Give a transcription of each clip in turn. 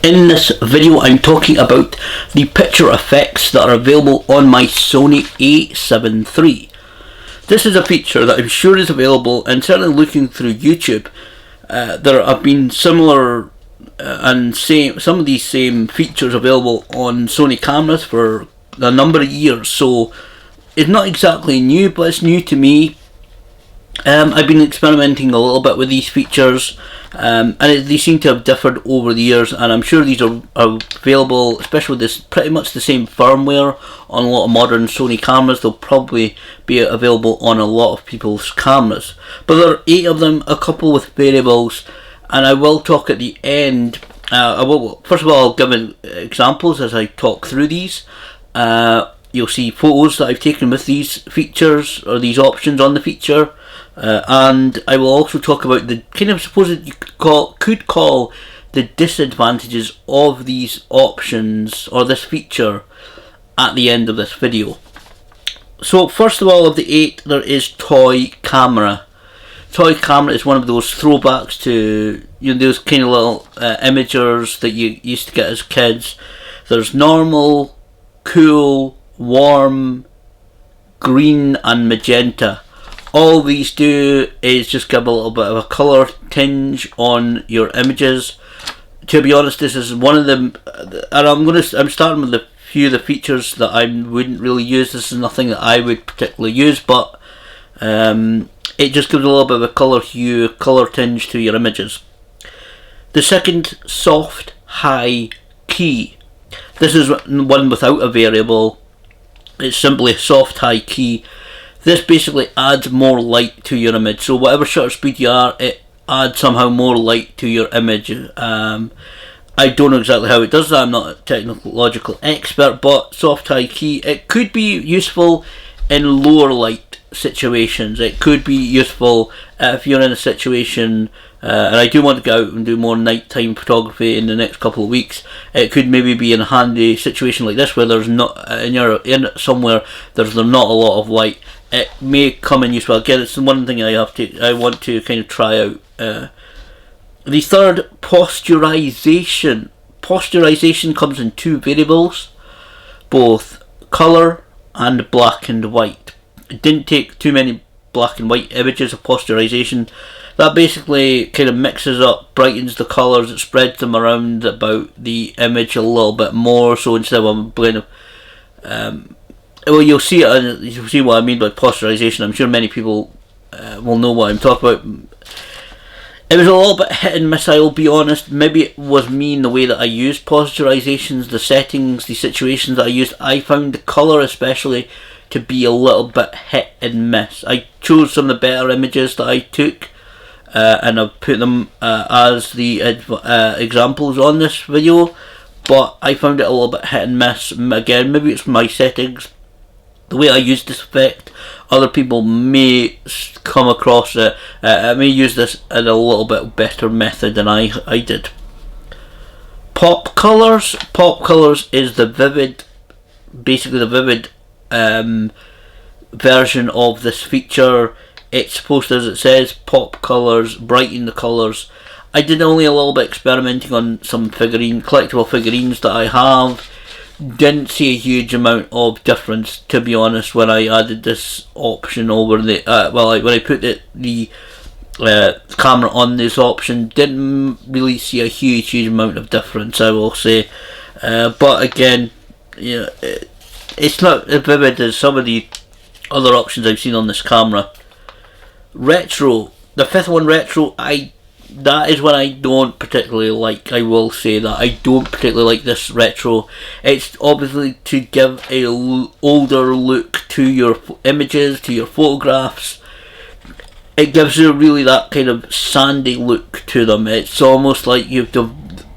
In this video I'm talking about the picture effects that are available on my Sony A7 III. This is a feature that I'm sure is available, and certainly looking through YouTube there have been similar and some of these same features available on Sony cameras for a number of years, so it's not exactly new, but it's new to me. I've been experimenting a little bit with these features, and they seem to have differed over the years, and I'm sure these are available, especially with this pretty much the same firmware on a lot of modern Sony cameras. They'll probably be available on a lot of people's cameras, but there are 8 of them, a couple with variables, and I will talk at the end. First of all, I'll give examples as I talk through these. You'll see photos that I've taken with these features or these options on the feature. And I will also talk about the kind of supposed you could call the disadvantages of these options or this feature at the end of this video. So first of all, of the 8, there is toy camera. Toy camera is one of those throwbacks to those kind of little imagers that you used to get as kids. There's normal, cool, warm, green and magenta. All these do is just give a little bit of a colour tinge on your images. To be honest, this is one of them, and I'm starting with a few of the features that I wouldn't really use. This is nothing that I would particularly use, but it just gives a little bit of a colour hue, colour tinge to your images. The second, soft high key. This is one without a variable. It's simply a soft high key. This basically adds more light to your image, so whatever shutter speed you are, it adds somehow more light to your image. I don't know exactly how it does that, I'm not a technological expert, but soft high key, it could be useful in lower light situations. It could be useful if you're in a situation, and I do want to go out and do more nighttime photography in the next couple of weeks. It could maybe be in a handy situation like this where there's not, you're in somewhere there's not a lot of light. It may come in useful. Again, it's one thing I want to kind of try out. The third, posturization. Posturization comes in 2 variables, both colour and black and white. It didn't take too many black and white images of posturization. That basically kind of mixes up, brightens the colours, it spreads them around about the image a little bit more. So instead of a blend of well, you'll see what I mean by posturization. I'm sure many people will know what I'm talking about. It was a little bit hit and miss, I'll be honest. Maybe it was me in the way that I used posterizations, the settings, the situations that I used. I found the colour especially to be a little bit hit and miss. I chose some of the better images that I took, and I've put them as the examples on this video, but I found it a little bit hit and miss. Again, maybe it's my settings, the way I use this effect. Other people may come across it, may use this in a little bit better method than I did. Pop colours. Pop colours is the vivid, basically the vivid version of this feature. It's supposed to, as it says, pop colours, brighten the colours. I did only a little bit experimenting on some collectible figurines that I have. Didn't see a huge amount of difference, to be honest, when I added this option over the when I put the camera on this option. Didn't really see a huge amount of difference, I will say, but again, it's not as vivid as some of the other options I've seen on this camera. Retro, the 5th one, retro, that is one I don't particularly like. I will say that I don't particularly like this retro. It's obviously to give a older look to your images, to your photographs. It gives you really that kind of sandy look to them. It's almost like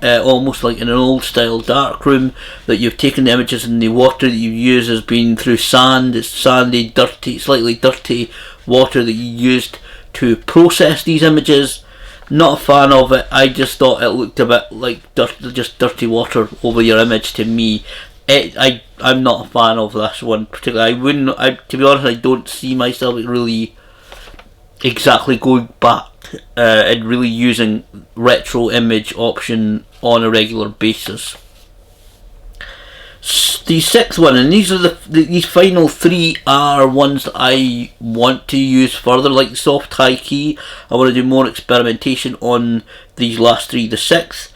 almost like in an old style darkroom, that you've taken the images and the water that you use has been through sand. It's sandy, dirty, slightly dirty water that you used to process these images. Not a fan of it. I just thought it looked a bit like just dirty water over your image to me. I'm not a fan of this one particularly. To be honest, I don't see myself really exactly going back and really using retro image option on a regular basis. The sixth one, and these are these final three are ones that I want to use further, like the soft high key. I want to do more experimentation on these last three. The sixth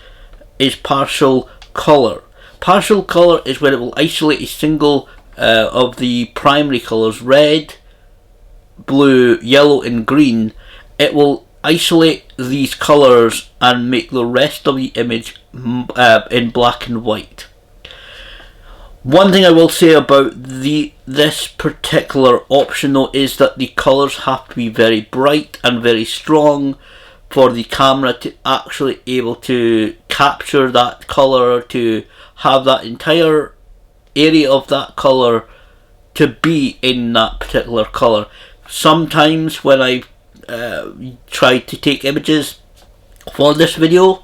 is partial colour. Partial colour is when it will isolate a single of the primary colours, red, blue, yellow and green. It will isolate these colours and make the rest of the image in black and white. One thing I will say about this particular option though is that the colours have to be very bright and very strong for the camera to actually able to capture that colour, to have that entire area of that colour to be in that particular colour. Sometimes when I tried to take images for this video,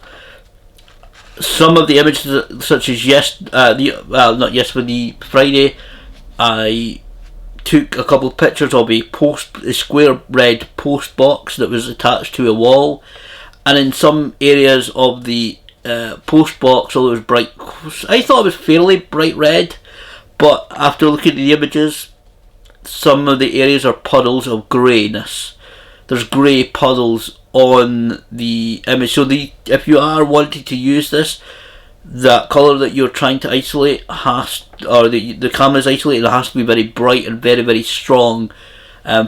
some of the images, such as the Friday, I took a couple of pictures of a square red post box that was attached to a wall, and in some areas of the post box, although it was bright, I thought it was fairly bright red, but after looking at the images, some of the areas are puddles of greyness. There's grey puddles on the image, so if you are wanting to use this, that colour that you're trying to isolate the camera is isolated, it has to be very bright and very, very strong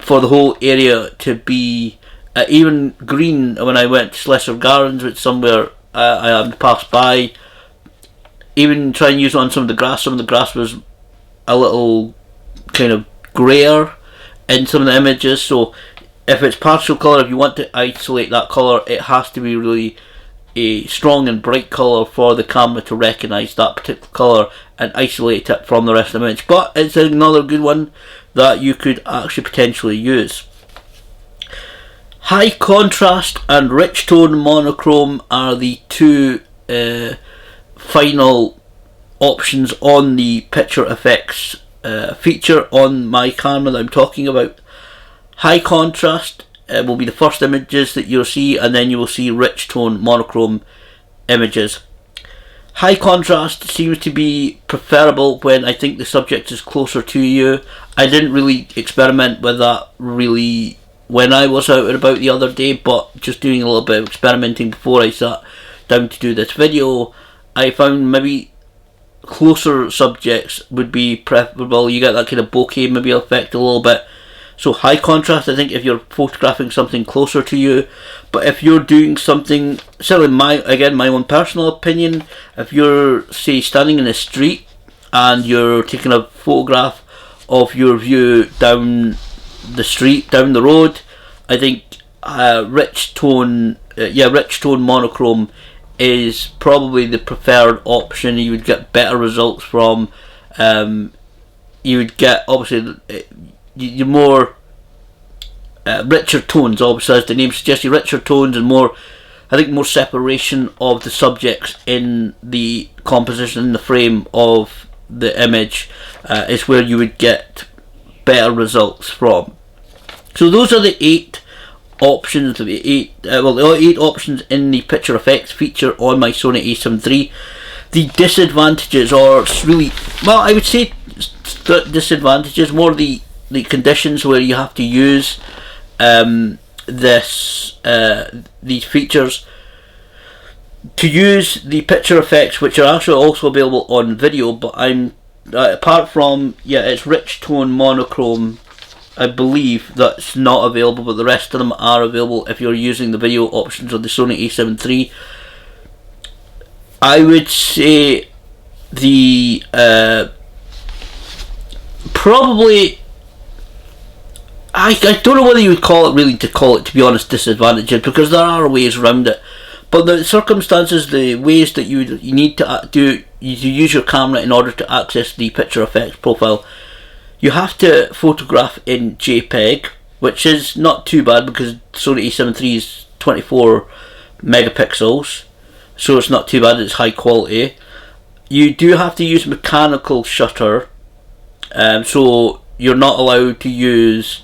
for the whole area to be even green. When I went to Slessor Gardens, which somewhere I had passed by, even trying to use it on some of the grass was a little kind of greyer in some of the images. So if it's partial colour, if you want to isolate that colour, it has to be really a strong and bright colour for the camera to recognise that particular colour and isolate it from the rest of the image. But it's another good one that you could actually potentially use. High contrast and rich tone monochrome are the two final options on the picture effects feature on my camera that I'm talking about. High contrast will be the first images that you'll see, and then you will see rich tone monochrome images. High contrast seems to be preferable when I think the subject is closer to you. I didn't really experiment with that really when I was out and about the other day, but just doing a little bit of experimenting before I sat down to do this video, I found maybe closer subjects would be preferable. You get that kind of bokeh maybe effect a little bit. So high contrast, I think, if you're photographing something closer to you. But if you're doing something, certainly my own personal opinion, if you're, say, standing in the street and you're taking a photograph of your view down the street, down the road, I think rich tone monochrome is probably the preferred option. You would get better results from. You would get, obviously, you're more richer tones, obviously, as the name suggests, richer tones and more, I think, more separation of the subjects in the composition, in the frame of the image, is where you would get better results from. So those are the 8 options, the 8 options in the picture effects feature on my Sony A7 III. The disadvantages are really, well, I would say disadvantages, more the conditions where you have to use these features. To use the picture effects, which are actually also available on video, but I'm apart from it's rich tone monochrome, I believe that's not available, but the rest of them are available if you're using the video options of the Sony A7 III. I would say the probably, I don't know whether you would call it, to be honest, disadvantages, because there are ways around it. But the circumstances, the ways that you need to use your camera in order to access the picture effects profile, you have to photograph in JPEG, which is not too bad because Sony A7 III is 24 megapixels, so it's not too bad, it's high quality. You do have to use mechanical shutter, so you're not allowed to use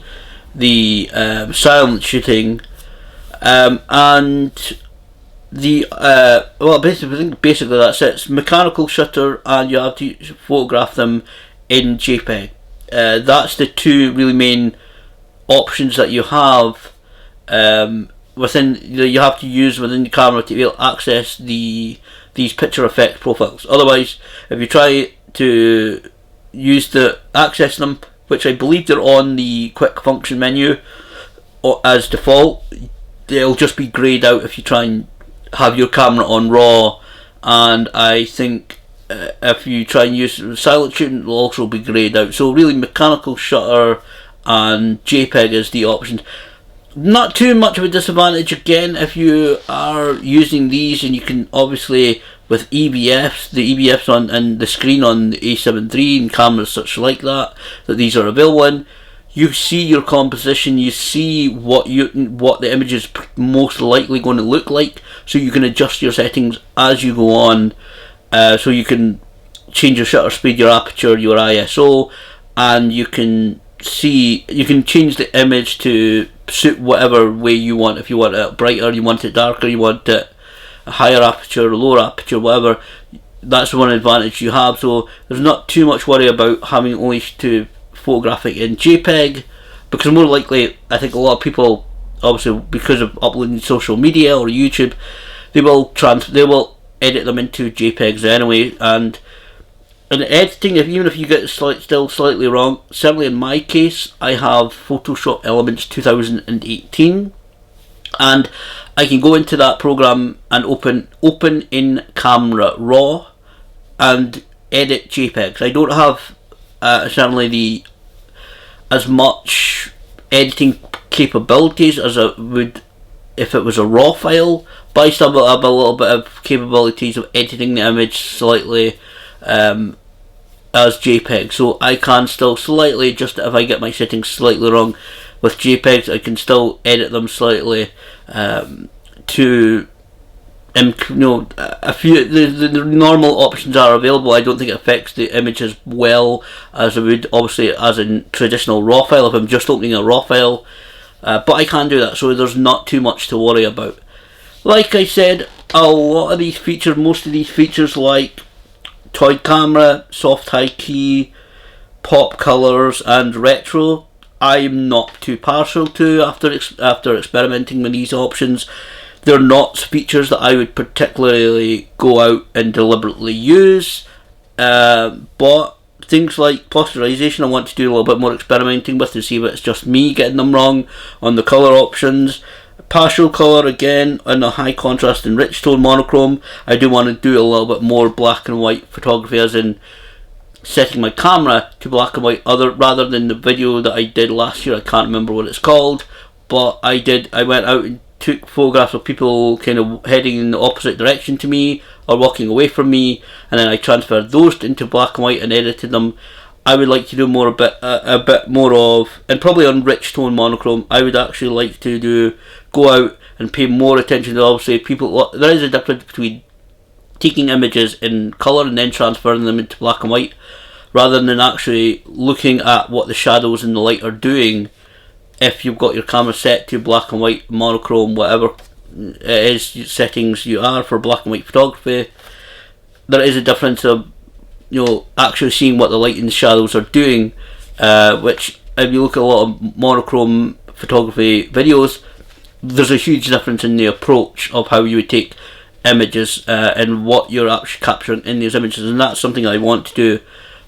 the silent shooting, and well, basically that's it. It's mechanical shutter, and you have to photograph them in JPEG. That's the two really main options that you have within. You have to use within the camera to be able to access these picture effect profiles. Otherwise, if you try to access them, which I believe they're on the quick function menu as default, they'll just be greyed out if you try and have your camera on RAW, and I think if you try and use silent shooting, it'll also be greyed out. So really, mechanical shutter and JPEG is the option. Not too much of a disadvantage again if you are using these, and you can obviously with EVFs, the EVFs on and the screen on the A7 III and cameras such like that these are available in. You see your composition, you see what the image is most likely going to look like, so you can adjust your settings as you go on. So you can change your shutter speed, your aperture, your ISO, and you can change the image to suit whatever way you want. If you want it brighter, you want it darker, you want it a higher aperture, lower aperture, whatever. That's one advantage you have. So there's not too much worry about having only to photograph it in JPEG, because more likely, I think a lot of people, obviously because of uploading social media or YouTube, they will edit them into JPEGs anyway. And in editing, even if you get still slightly wrong, certainly in my case, I have Photoshop Elements 2018, and I can go into that program and open in camera RAW and edit JPEGs. I don't have certainly as much editing capabilities as I would if it was a RAW file, but I still have a little bit of capabilities of editing the image slightly as JPEG, so I can still slightly adjust it if I get my settings slightly wrong. With JPEGs, I can still edit them slightly to a few. The normal options are available. I don't think it affects the image as well as it would, obviously, as a traditional RAW file if I'm just opening a RAW file. But I can do that, so there's not too much to worry about. Like I said, a lot of these features, most of these features like toy camera, soft high key, pop colors, and retro, I'm not too partial to after experimenting with these options. They're not features that I would particularly go out and deliberately use, but things like posterization I want to do a little bit more experimenting with to see if it's just me getting them wrong on the colour options. Partial colour, again, on a high contrast and rich tone monochrome, I do want to do a little bit more black and white photography, as in setting my camera to black and white, rather than the video that I did last year. I can't remember what it's called, but I went out and took photographs of people kind of heading in the opposite direction to me or walking away from me, and then I transferred those into black and white and edited them. I would like to do a bit more of, and probably on rich tone monochrome, I would actually like to go out and pay more attention to, obviously, people. There is a difference between taking images in colour and then transferring them into black and white, rather than actually looking at what the shadows and the light are doing. If you've got your camera set to black and white, monochrome, whatever it is settings you are for black and white photography, there is a difference of actually seeing what the light and the shadows are doing, which if you look at a lot of monochrome photography videos, there's a huge difference in the approach of how you would take images and what you're actually capturing in these images, and that's something I want to do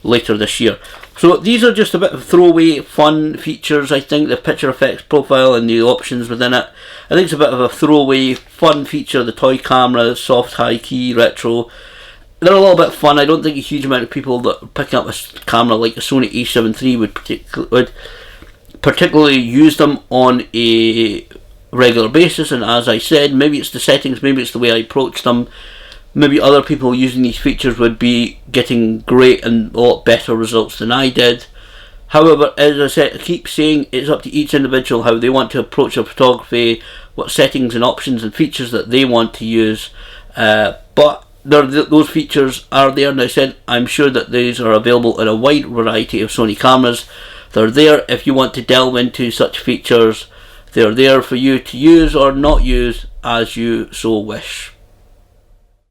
later this year. So these are just a bit of throwaway fun features. I think the picture effects profile and the options within it, I think it's a bit of a throwaway fun feature. The toy camera, soft high key, retro, they're a little bit fun. I don't think a huge amount of people that are picking up a camera like a Sony A7 III would particularly use them on a regular basis. And as I said, maybe it's the settings, maybe it's the way I approach them. Maybe other people using these features would be getting great and a lot better results than I did. However, as I said, I keep saying, it's up to each individual how they want to approach their photography, what settings and options and features that they want to use. But those features are there, and I said I'm sure that these are available in a wide variety of Sony cameras. They're there if you want to delve into such features. They're there for you to use or not use as you so wish.